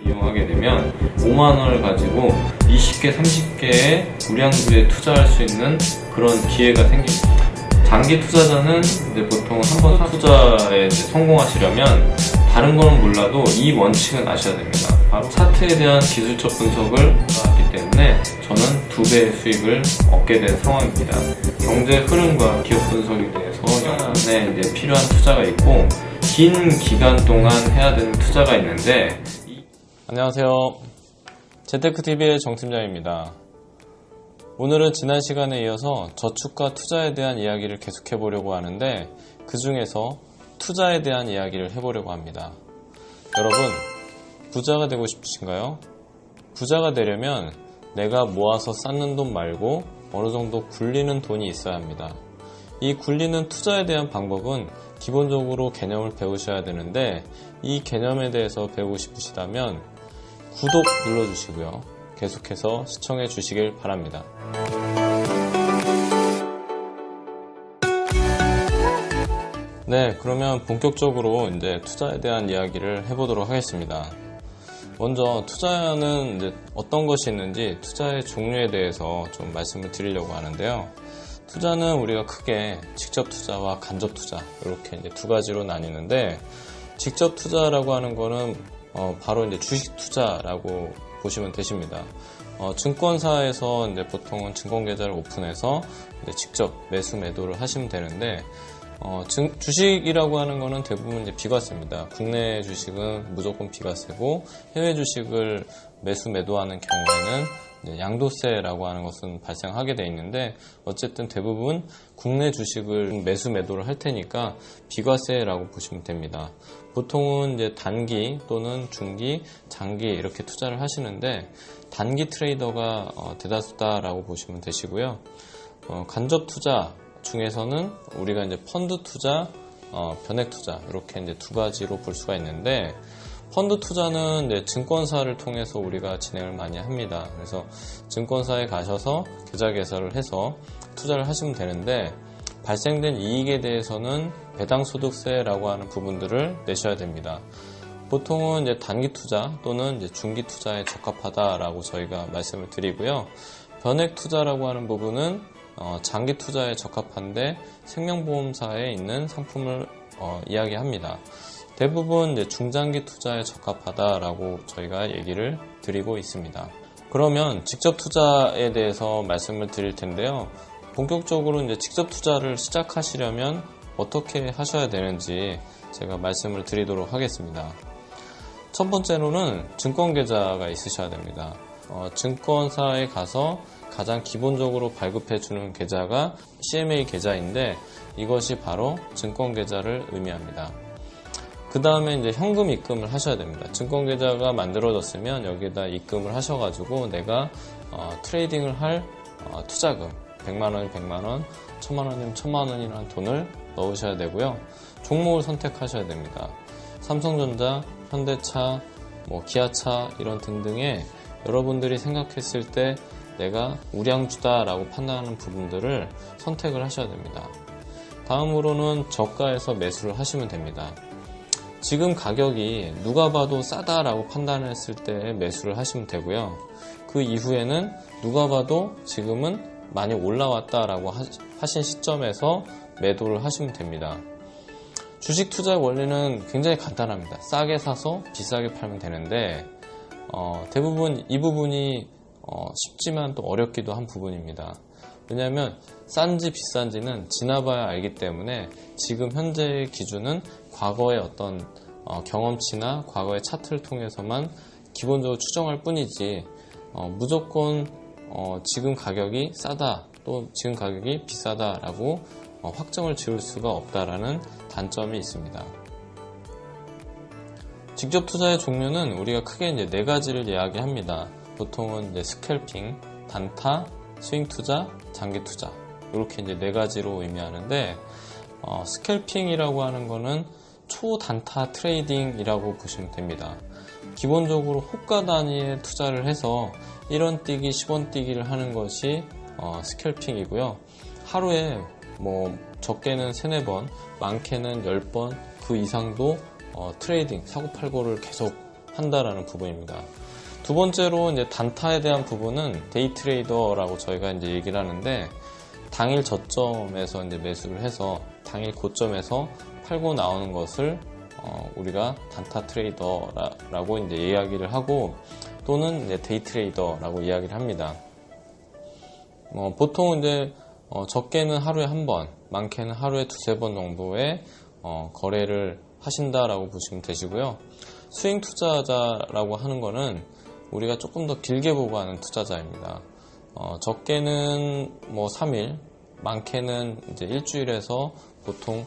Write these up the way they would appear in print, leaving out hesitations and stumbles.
이용하게 되면 5만원을 가지고 20개, 30개의 우량주에 투자할 수 있는 그런 기회가 생깁니다. 장기 투자자는 이제 보통 한번 투자에 성공하시려면 다른 거는 몰라도 이 원칙은 아셔야 됩니다. 바로 차트에 대한 기술적 분석을 하기 때문에 저는 2배의 수익을 얻게 된 상황입니다. 경제 흐름과 기업 분석에 대해서 연간에 이제 필요한 투자가 있고 긴 기간 동안 해야 되는 투자가 있는데 안녕하세요. 재테크TV의 정팀장입니다. 오늘은 지난 시간에 이어서 저축과 투자에 대한 이야기를 계속해 보려고 하는데 그 중에서 투자에 대한 이야기를 해보려고 합니다. 여러분, 부자가 되고 싶으신가요? 부자가 되려면 내가 모아서 쌓는 돈 말고 어느 정도 굴리는 돈이 있어야 합니다. 이 굴리는 투자에 대한 방법은 기본적으로 개념을 배우셔야 되는데 이 개념에 대해서 배우고 싶으시다면 구독 눌러주시고요. 계속해서 시청해 주시길 바랍니다. 네, 그러면 본격적으로 이제 투자에 대한 이야기를 해보도록 하겠습니다. 먼저 투자는 이제 어떤 것이 있는지 투자의 종류에 대해서 좀 말씀을 드리려고 하는데요. 투자는 우리가 크게 직접 투자와 간접 투자 이렇게 이제 두 가지로 나뉘는데 직접 투자라고 하는 거는 바로 이제 주식 투자라고 보시면 되십니다. 증권사에서 이제 보통은 증권 계좌를 오픈해서 이제 직접 매수 매도를 하시면 되는데 주식이라고 하는 거는 대부분 이제 비과세입니다. 국내 주식은 무조건 비과세고 해외 주식을 매수 매도하는 경우에는 양도세라고 하는 것은 발생하게 돼 있는데 어쨌든 대부분 국내 주식을 매수 매도를 할 테니까 비과세라고 보시면 됩니다. 보통은 이제 단기 또는 중기, 장기 이렇게 투자를 하시는데 단기 트레이더가 대다수다라고 보시면 되시고요. 간접 투자 중에서는 우리가 이제 펀드 투자, 변액 투자 이렇게 이제 두 가지로 볼 수가 있는데 펀드 투자는 이제 증권사를 통해서 우리가 진행을 많이 합니다. 그래서 증권사에 가셔서 계좌 개설을 해서 투자를 하시면 되는데 발생된 이익에 대해서는 배당소득세라고 하는 부분들을 내셔야 됩니다. 보통은 이제 단기 투자 또는 이제 중기 투자에 적합하다라고 저희가 말씀을 드리고요. 변액 투자라고 하는 부분은 장기 투자에 적합한데 생명보험사에 있는 상품을 이야기합니다. 대부분 이제 중장기 투자에 적합하다라고 저희가 얘기를 드리고 있습니다. 그러면 직접 투자에 대해서 말씀을 드릴 텐데요. 본격적으로 이제 직접 투자를 시작하시려면 어떻게 하셔야 되는지 제가 말씀을 드리도록 하겠습니다. 첫 번째로는 증권 계좌가 있으셔야 됩니다. 증권사에 가서 가장 기본적으로 발급해주는 계좌가 CMA 계좌인데 이것이 바로 증권 계좌를 의미합니다. 그 다음에 이제 현금 입금을 하셔야 됩니다. 증권 계좌가 만들어졌으면 여기에다 입금을 하셔가지고 내가 트레이딩을 할 투자금 100만원이 100만원, 1000만원이면 1000만원이라는 돈을 넣으셔야 되고요. 종목을 선택하셔야 됩니다. 삼성전자, 현대차, 기아차 이런 등등의 여러분들이 생각했을 때 내가 우량주다라고 판단하는 부분들을 선택을 하셔야 됩니다. 다음으로는 저가에서 매수를 하시면 됩니다. 지금 가격이 누가 봐도 싸다라고 판단했을 때 매수를 하시면 되고요. 그 이후에는 누가 봐도 지금은 많이 올라왔다라고 하신 시점에서 매도를 하시면 됩니다. 주식 투자의 원리는 굉장히 간단합니다. 싸게 사서 비싸게 팔면 되는데 대부분 이 부분이 쉽지만 또 어렵기도 한 부분입니다. 왜냐하면 싼지 비싼지는 지나봐야 알기 때문에 지금 현재의 기준은 과거의 어떤 경험치나 과거의 차트를 통해서만 기본적으로 추정할 뿐이지 무조건 지금 가격이 싸다 또 지금 가격이 비싸다라고 확정을 지을 수가 없다라는 단점이 있습니다. 직접 투자의 종류는 우리가 크게 이제 네 가지를 이야기합니다. 보통은 이제 스캘핑, 단타, 스윙 투자, 장기 투자 이렇게 이제 네 가지로 의미하는데 스캘핑이라고 하는 거는 초단타 트레이딩이라고 보시면 됩니다. 기본적으로 호가 단위의 투자를 해서 1원 뛰기, 10원 뛰기를 하는 것이 스캘핑이고요. 하루에 적게는 3-4번, 많게는 10번 그 이상도 트레이딩, 사고팔고를 계속 한다라는 부분입니다. 두 번째로 이제 단타에 대한 부분은 데이 트레이더라고 저희가 이제 얘기를 하는데, 당일 저점에서 이제 매수를 해서 당일 고점에서 팔고 나오는 것을 우리가 단타 트레이더라고 이제 이야기를 하고, 또는 이제 데이 트레이더라고 이야기를 합니다. 보통 이제 적게는 하루에 한 번, 많게는 하루에 두세 번 정도의 거래를 하신다라고 보시면 되시고요. 스윙 투자자라고 하는 거는 우리가 조금 더 길게 보고 하는 투자자입니다. 적게는 뭐 3일, 많게는 이제 일주일에서 보통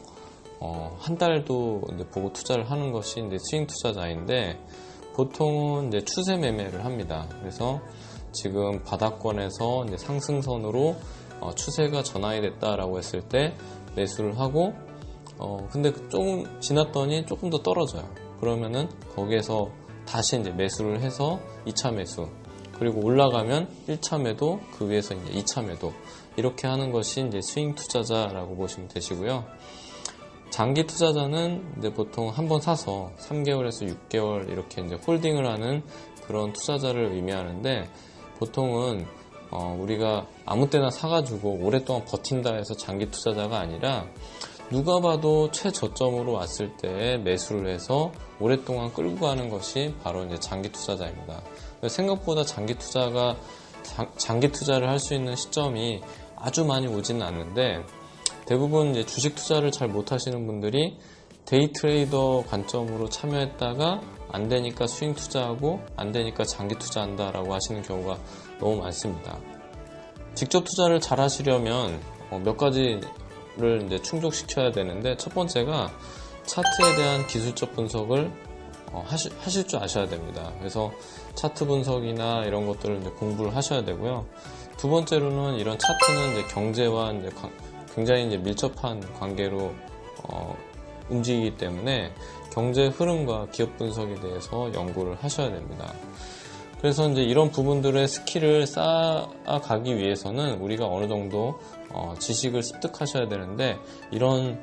한 달도 이제 보고 투자를 하는 것이 이제 스윙 투자자인데, 보통은 이제 추세 매매를 합니다. 그래서 지금 바닥권에서 이제 상승선으로 추세가 전환이 됐다라고 했을 때 매수를 하고, 근데 조금 지났더니 조금 더 떨어져요. 그러면은 거기에서 다시 이제 매수를 해서 2차 매수, 그리고 올라가면 1차 매도, 그 위에서 이제 2차 매도, 이렇게 하는 것이 이제 스윙 투자자라고 보시면 되시고요. 장기 투자자는 이제 보통 한번 사서 3개월에서 6개월 이렇게 이제 홀딩을 하는 그런 투자자를 의미하는데, 보통은 우리가 아무 때나 사가지고 오랫동안 버틴다 해서 장기 투자자가 아니라, 누가 봐도 최저점으로 왔을 때 매수를 해서 오랫동안 끌고 가는 것이 바로 이제 장기 투자자입니다. 생각보다 장기 투자를 할 수 있는 시점이 아주 많이 오지는 않는데, 대부분 이제 주식 투자를 잘 못하시는 분들이 데이 트레이더 관점으로 참여했다가 안 되니까 스윙 투자하고 안 되니까 장기 투자한다라고 하시는 경우가 너무 많습니다. 직접 투자를 잘 하시려면 몇 가지를 이제 충족시켜야 되는데, 첫 번째가 차트에 대한 기술적 분석을 하실 줄 아셔야 됩니다. 그래서 차트 분석이나 이런 것들을 이제 공부를 하셔야 되고요. 두 번째로는 이런 차트는 이제 경제와 이제 굉장히 이제 밀접한 관계로 움직이기 때문에 경제 흐름과 기업 분석에 대해서 연구를 하셔야 됩니다. 그래서 이제 이런 부분들의 스킬을 쌓아가기 위해서는 우리가 어느 정도 지식을 습득하셔야 되는데, 이런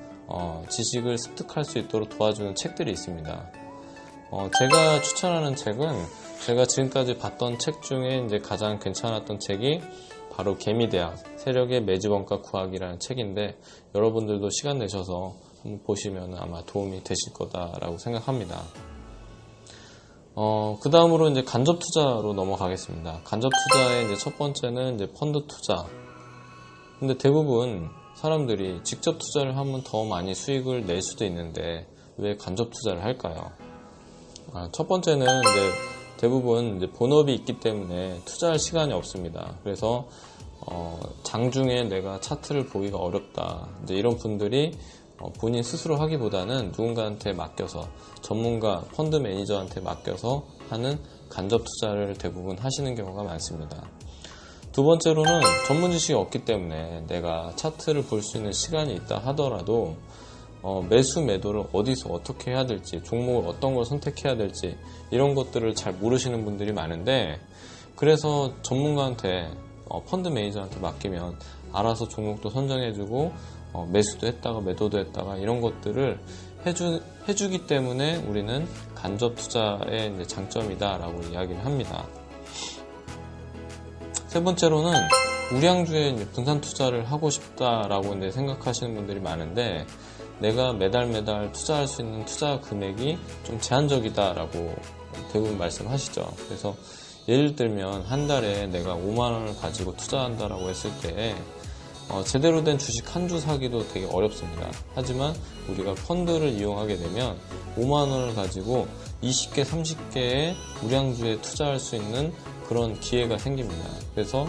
지식을 습득할 수 있도록 도와주는 책들이 있습니다. 제가 추천하는 책은 제가 지금까지 봤던 책 중에 이제 가장 괜찮았던 책이 바로 개미대학 세력의 매집원가 구하기라는 책인데, 여러분들도 시간 내셔서 한번 보시면 아마 도움이 되실 거다라고 생각합니다. 그 다음으로 이제 간접 투자로 넘어가겠습니다. 간접 투자의 이제 첫 번째는 이제 펀드 투자. 근데 대부분 사람들이 직접 투자를 하면 더 많이 수익을 낼 수도 있는데 왜 간접 투자를 할까요? 첫 번째는 이제 대부분 이제 본업이 있기 때문에 투자할 시간이 없습니다. 그래서 장중에 내가 차트를 보기가 어렵다, 이제 이런 분들이 본인 스스로 하기보다는 누군가한테 맡겨서, 전문가 펀드 매니저한테 맡겨서 하는 간접 투자를 대부분 하시는 경우가 많습니다. 두 번째로는 전문 지식이 없기 때문에 내가 차트를 볼 수 있는 시간이 있다 하더라도 매수 매도를 어디서 어떻게 해야 될지, 종목을 어떤 걸 선택해야 될지, 이런 것들을 잘 모르시는 분들이 많은데, 그래서 전문가한테 펀드 매니저한테 맡기면 알아서 종목도 선정해주고 매수도 했다가 매도도 했다가 이런 것들을 해주기 때문에 우리는 간접 투자의 이제 장점이다라고 이야기를 합니다. 세 번째로는 우량주에 이제 분산 투자를 하고 싶다라고 이제 생각하시는 분들이 많은데, 내가 매달 투자할 수 있는 투자 금액이 좀 제한적이다라고 대부분 말씀하시죠. 그래서 예를 들면 한 달에 내가 5만원을 가지고 투자한다라고 했을 때 제대로 된 주식 한 주 사기도 되게 어렵습니다. 하지만 우리가 펀드를 이용하게 되면 5만원을 가지고 20개, 30개의 우량주에 투자할 수 있는 그런 기회가 생깁니다. 그래서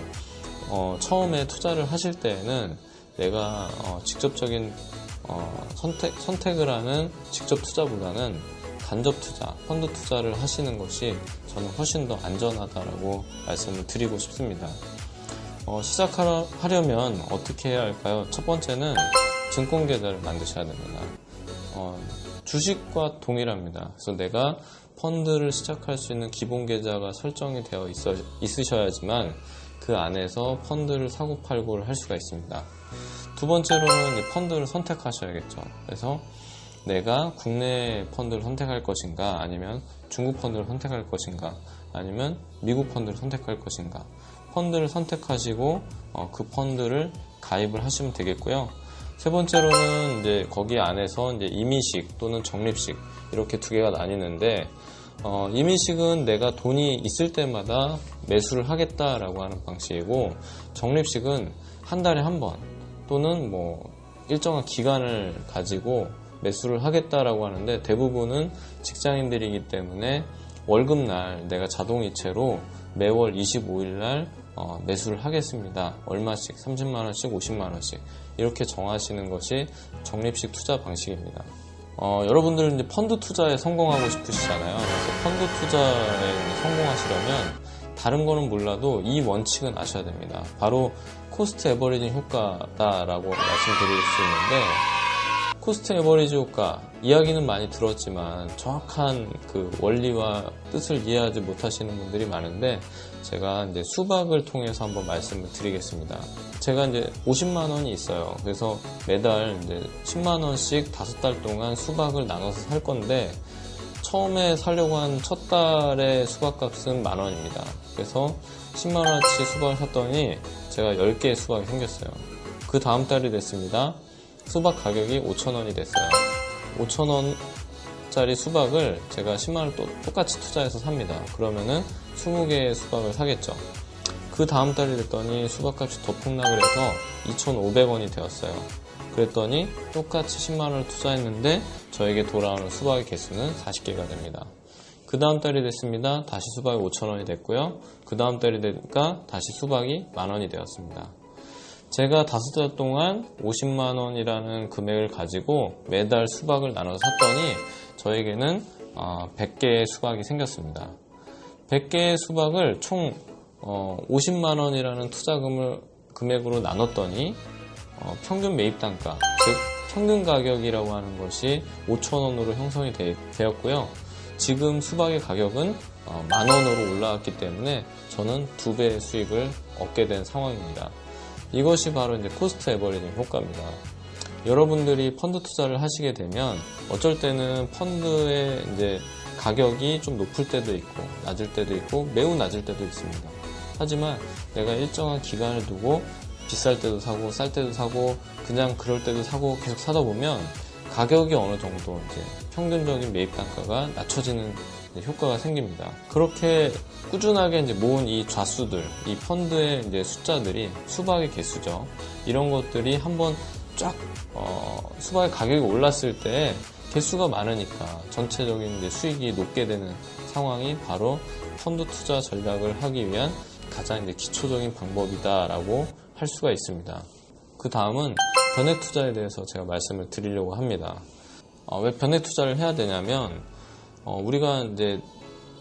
처음에 투자를 하실 때에는 내가 직접적인 선택을 하는 직접 투자보다는 간접 투자, 펀드 투자를 하시는 것이 저는 훨씬 더 안전하다라고 말씀을 드리고 싶습니다. 시작하려면 어떻게 해야 할까요? 첫 번째는 증권 계좌를 만드셔야 됩니다. 주식과 동일합니다. 그래서 내가 펀드를 시작할 수 있는 기본 계좌가 설정이 되어 있으셔야지만 그 안에서 펀드를 사고 팔고를 할 수가 있습니다. 두 번째로는 이제 펀드를 선택하셔야겠죠. 그래서 내가 국내 펀드를 선택할 것인가, 아니면 중국 펀드를 선택할 것인가, 아니면 미국 펀드를 선택할 것인가. 펀드를 선택하시고 그 펀드를 가입을 하시면 되겠고요. 세 번째로는 이제 거기 안에서 이제 임의식 또는 적립식 이렇게 두 개가 나뉘는데, 임의식은 내가 돈이 있을 때마다 매수를 하겠다라고 하는 방식이고, 적립식은 한 달에 한 번 또는 뭐 일정한 기간을 가지고 매수를 하겠다라고 하는데, 대부분은 직장인들이기 때문에 월급날 내가 자동이체로 매월 25일날 매수를 하겠습니다. 얼마씩 30만원씩 50만원씩 이렇게 정하시는 것이 적립식 투자 방식입니다. 여러분들은 이제 펀드 투자에 성공하고 싶으시잖아요. 그래서 펀드 투자에 성공하시려면 다른 거는 몰라도 이 원칙은 아셔야 됩니다. 바로 코스트 에버리징 효과다라고 말씀드릴 수 있는데, 코스트 에버리지 효과 이야기는 많이 들었지만 정확한 그 원리와 뜻을 이해하지 못하시는 분들이 많은데, 제가 이제 수박을 통해서 한번 말씀을 드리겠습니다. 제가 이제 50만 원이 있어요. 그래서 매달 이제 10만 원씩 5달 동안 수박을 나눠서 살 건데, 처음에 사려고 한 첫 달의 수박값은 10,000원입니다. 그래서 10만 원어치 수박을 샀더니 제가 10개의 수박이 생겼어요. 그 다음 달이 됐습니다. 수박 가격이 5,000원이 됐어요. 5,000원짜리 수박을 제가 10만원 똑같이 투자해서 삽니다. 그러면은 20개의 수박을 사겠죠. 그 다음 달이 됐더니 수박값이 더 폭락을 해서 2,500원이 되었어요. 그랬더니 똑같이 10만원을 투자했는데 저에게 돌아오는 수박의 개수는 40개가 됩니다. 그 다음 달이 됐습니다. 다시 수박이 5,000원이 됐고요. 그 다음 달이 되니까 다시 수박이 10,000원이 되었습니다. 제가 5달 동안 50만원이라는 금액을 가지고 매달 수박을 나눠서 샀더니 저에게는 100개의 수박이 생겼습니다. 100개의 수박을 총 50만원이라는 투자 금액으로 나눴더니 평균 매입 단가, 즉 평균 가격이라고 하는 것이 5,000원으로 형성이 되었고요. 지금 수박의 가격은 10,000원으로 올라왔기 때문에 저는 2배의 수익을 얻게 된 상황입니다. 이것이 바로 이제 코스트 에버리징 효과입니다. 여러분들이 펀드 투자를 하시게 되면 어쩔 때는 펀드의 이제 가격이 좀 높을 때도 있고 낮을 때도 있고 매우 낮을 때도 있습니다. 하지만 내가 일정한 기간을 두고 비쌀 때도 사고 쌀 때도 사고 그냥 그럴 때도 사고 계속 사다 보면 가격이 어느 정도 이제 평균적인 매입 단가가 낮춰지는 효과가 생깁니다. 그렇게 꾸준하게 이제 모은 이 좌수들, 이 펀드의 이제 숫자들이 수박의 개수죠. 이런 것들이 한번 쫙 수박의 가격이 올랐을 때 개수가 많으니까 전체적인 이제 수익이 높게 되는 상황이 바로 펀드 투자 전략을 하기 위한 가장 이제 기초적인 방법이다라고 할 수가 있습니다. 그 다음은 변액 투자에 대해서 제가 말씀을 드리려고 합니다. 왜 변액 투자를 해야 되냐면 우리가 이제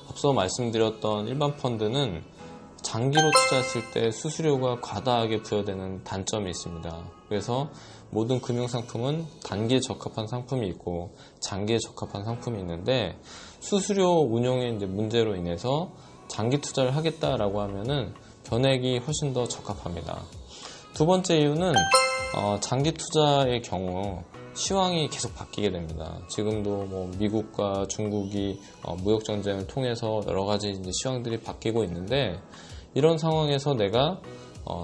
앞서 말씀드렸던 일반 펀드는 장기로 투자했을 때 수수료가 과다하게 부여되는 단점이 있습니다. 그래서 모든 금융상품은 단기에 적합한 상품이 있고 장기에 적합한 상품이 있는데, 수수료 운용의 이제 문제로 인해서 장기 투자를 하겠다라고 하면은 변액이 훨씬 더 적합합니다. 두 번째 이유는 장기 투자의 경우 시황이 계속 바뀌게 됩니다. 지금도 뭐 미국과 중국이 무역 전쟁을 통해서 여러 가지 이제 시황들이 바뀌고 있는데, 이런 상황에서 내가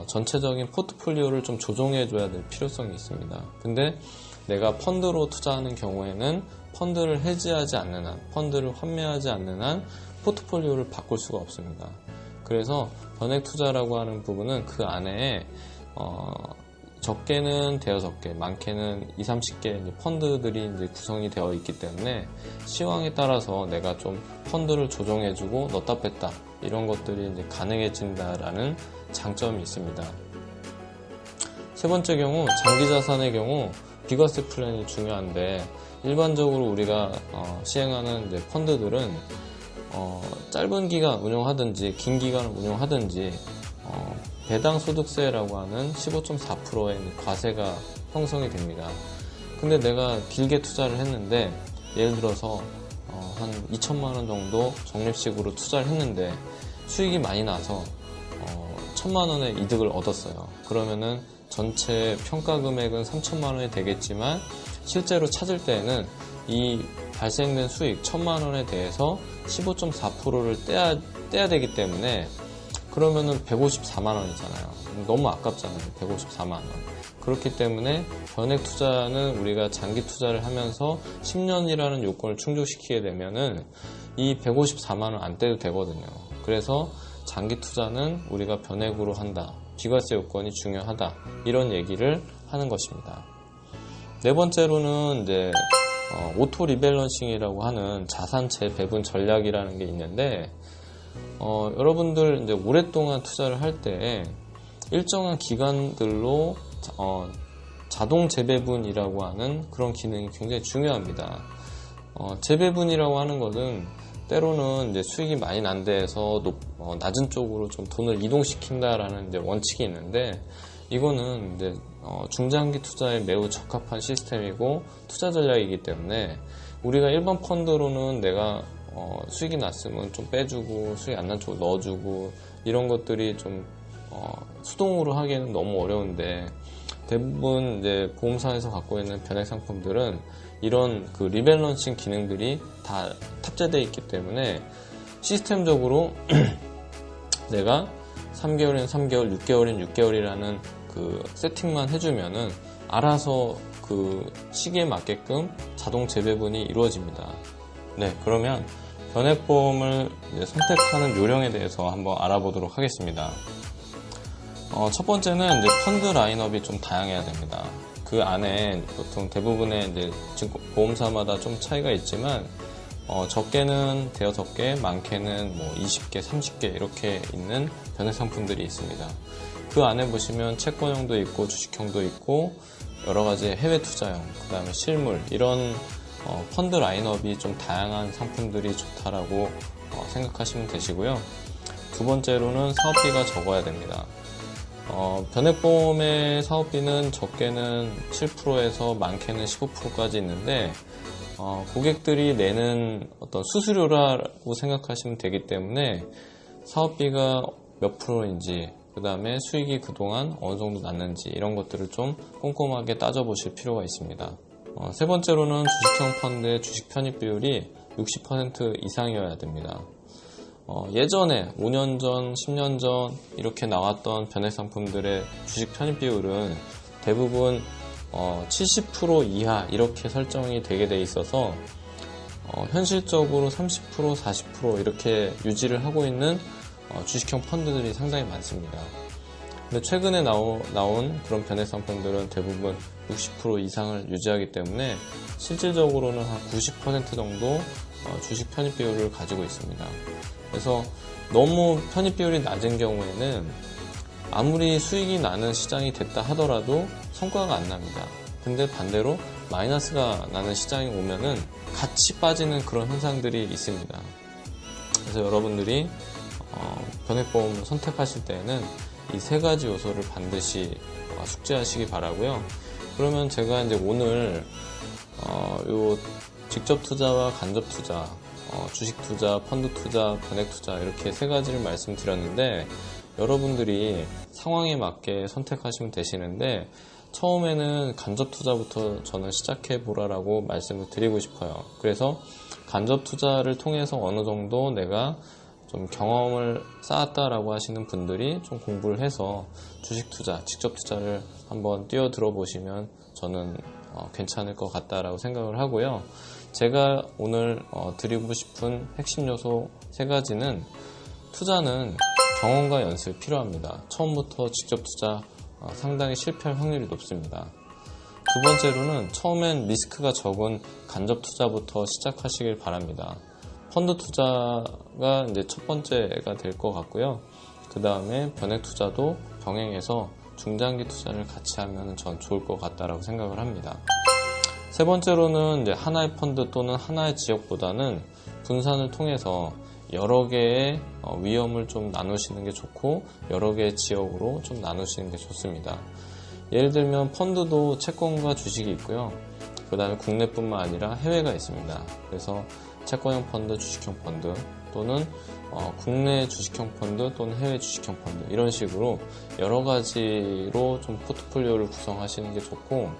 전체적인 포트폴리오를 좀 조정해 줘야 될 필요성이 있습니다. 근데 내가 펀드로 투자하는 경우에는 펀드를 해지하지 않는 한, 펀드를 환매하지 않는 한 포트폴리오를 바꿀 수가 없습니다. 그래서 변액 투자라고 하는 부분은 그 안에 적게는 5개, 많게는 20-30개 펀드들이 이제 구성이 되어 있기 때문에 시황에 따라서 내가 좀 펀드를 조정해주고 넣다 뺐다 이런 것들이 이제 가능해진다라는 장점이 있습니다. 세 번째 경우, 장기 자산의 경우 비과세 플랜이 중요한데, 일반적으로 우리가 시행하는 이제 펀드들은 짧은 기간 운용하든지 긴 기간을 운용하든지 배당 소득세라고 하는 15.4%의 과세가 형성이 됩니다. 근데 내가 길게 투자를 했는데, 예를 들어서 한 2천만 원 정도 적립식으로 투자를 했는데 수익이 많이 나서 1,000만 원의 이득을 얻었어요. 그러면은 전체 평가 금액은 3천만 원이 되겠지만 실제로 찾을 때에는 이 발생된 수익 1,000만 원에 대해서 15.4%를 떼야 되기 때문에 그러면은 154만 원이잖아요. 너무 아깝잖아요. 154만 원. 그렇기 때문에 변액 투자는 우리가 장기 투자를 하면서 10년이라는 요건을 충족시키게 되면은 이 154만 원 안 떼도 되거든요. 그래서 장기 투자는 우리가 변액으로 한다. 비과세 요건이 중요하다. 이런 얘기를 하는 것입니다. 네 번째로는 이제 오토 리밸런싱이라고 하는 자산 재배분 전략이라는 게 있는데 여러분들 이제 오랫동안 투자를 할 때 일정한 기간들로 자동 재배분이라고 하는 그런 기능이 굉장히 중요합니다. 재배분이라고 하는 것은 때로는 이제 수익이 많이 난 데에서 낮은 쪽으로 좀 돈을 이동시킨다라는 이제 원칙이 있는데 이거는 이제 중장기 투자에 매우 적합한 시스템이고 투자 전략이기 때문에 우리가 일반 펀드로는 내가 수익이 났으면 좀 빼주고 수익 안 난 쪽으로 넣어주고 이런 것들이 좀 수동으로 하기에는 너무 어려운데 대부분 이제 보험사에서 갖고 있는 변액 상품들은 이런 그 리밸런싱 기능들이 다 탑재되어 있기 때문에 시스템적으로 내가 3개월이면 3개월, 6개월이면 6개월이라는 그 세팅만 해주면은 알아서 그 시기에 맞게끔 자동 재배분이 이루어집니다. 네, 그러면 변액보험을 선택하는 요령에 대해서 한번 알아보도록 하겠습니다. 첫 번째는 이제 펀드 라인업이 좀 다양해야 됩니다. 그 안에 보통 대부분의 이제 보험사마다 좀 차이가 있지만 적게는 대여섯 개, 많게는 뭐 20개, 30개 이렇게 있는 변액 상품들이 있습니다. 그 안에 보시면 채권형도 있고 주식형도 있고 여러 가지 해외 투자형, 그 다음에 실물 이런 펀드 라인업이 좀 다양한 상품들이 좋다라고 생각하시면 되시고요. 두 번째로는 사업비가 적어야 됩니다. 변액보험의 사업비는 적게는 7%에서 많게는 15%까지 있는데 고객들이 내는 어떤 수수료라고 생각하시면 되기 때문에 사업비가 몇 프로인지 그 다음에 수익이 그동안 어느 정도 났는지 이런 것들을 좀 꼼꼼하게 따져보실 필요가 있습니다. 세 번째로는 주식형 펀드의 주식 편입 비율이 60% 이상이어야 됩니다. 예전에 5년 전, 10년 전 이렇게 나왔던 변액 상품들의 주식 편입 비율은 대부분 70% 이하 이렇게 설정이 되게 돼 있어서 현실적으로 30%, 40% 이렇게 유지를 하고 있는 주식형 펀드들이 상당히 많습니다. 근데 최근에 나온 그런 변액 상품들은 대부분 60% 이상을 유지하기 때문에 실질적으로는 한 90% 정도 주식 편입 비율을 가지고 있습니다. 그래서 너무 편입 비율이 낮은 경우에는 아무리 수익이 나는 시장이 됐다 하더라도 성과가 안 납니다. 근데 반대로 마이너스가 나는 시장이 오면은 같이 빠지는 그런 현상들이 있습니다. 그래서 여러분들이 변액보험을 선택하실 때에는 이 세 가지 요소를 반드시 숙지하시기 바라고요. 그러면 제가 이제 오늘 요 직접 투자와 간접 투자, 주식 투자, 펀드 투자, 변액 투자 이렇게 세 가지를 말씀드렸는데 여러분들이 상황에 맞게 선택하시면 되시는데 처음에는 간접 투자부터 저는 시작해 보라라고 말씀을 드리고 싶어요. 그래서 간접 투자를 통해서 어느 정도 내가 좀 경험을 쌓았다라고 하시는 분들이 좀 공부를 해서 주식 투자, 직접 투자를 한번 뛰어들어 보시면 저는 괜찮을 것 같다라고 생각을 하고요. 제가 오늘 드리고 싶은 핵심 요소 세 가지는 투자는 경험과 연습이 필요합니다. 처음부터 직접 투자 상당히 실패할 확률이 높습니다. 두 번째로는 처음엔 리스크가 적은 간접 투자부터 시작하시길 바랍니다. 펀드 투자가 이제 첫 번째가 될 것 같고요. 그 다음에 변액 투자도 병행해서 중장기 투자를 같이 하면 전 좋을 것 같다라고 생각을 합니다. 세 번째로는 이제 하나의 펀드 또는 하나의 지역보다는 분산을 통해서 여러 개의 위험을 좀 나누시는 게 좋고 여러 개의 지역으로 좀 나누시는 게 좋습니다. 예를 들면 펀드도 채권과 주식이 있고요. 그 다음에 국내뿐만 아니라 해외가 있습니다. 그래서 채권형 펀드, 주식형 펀드 또는 국내 주식형 펀드 또는 해외 주식형 펀드 이런 식으로 여러 가지로 좀 포트폴리오를 구성하시는 게 좋고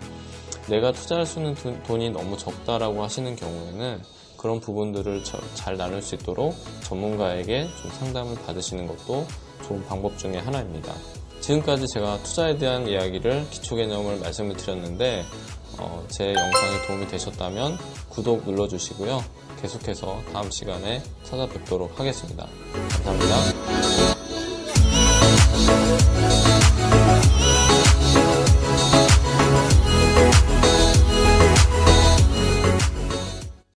내가 투자할 수 있는 돈이 너무 적다라고 하시는 경우에는 그런 부분들을 잘 나눌 수 있도록 전문가에게 좀 상담을 받으시는 것도 좋은 방법 중에 하나입니다. 지금까지 제가 투자에 대한 이야기를 기초 개념을 말씀을 드렸는데 제 영상이 도움이 되셨다면 구독 눌러주시고요. 계속해서 다음 시간에 찾아뵙도록 하겠습니다. 감사합니다.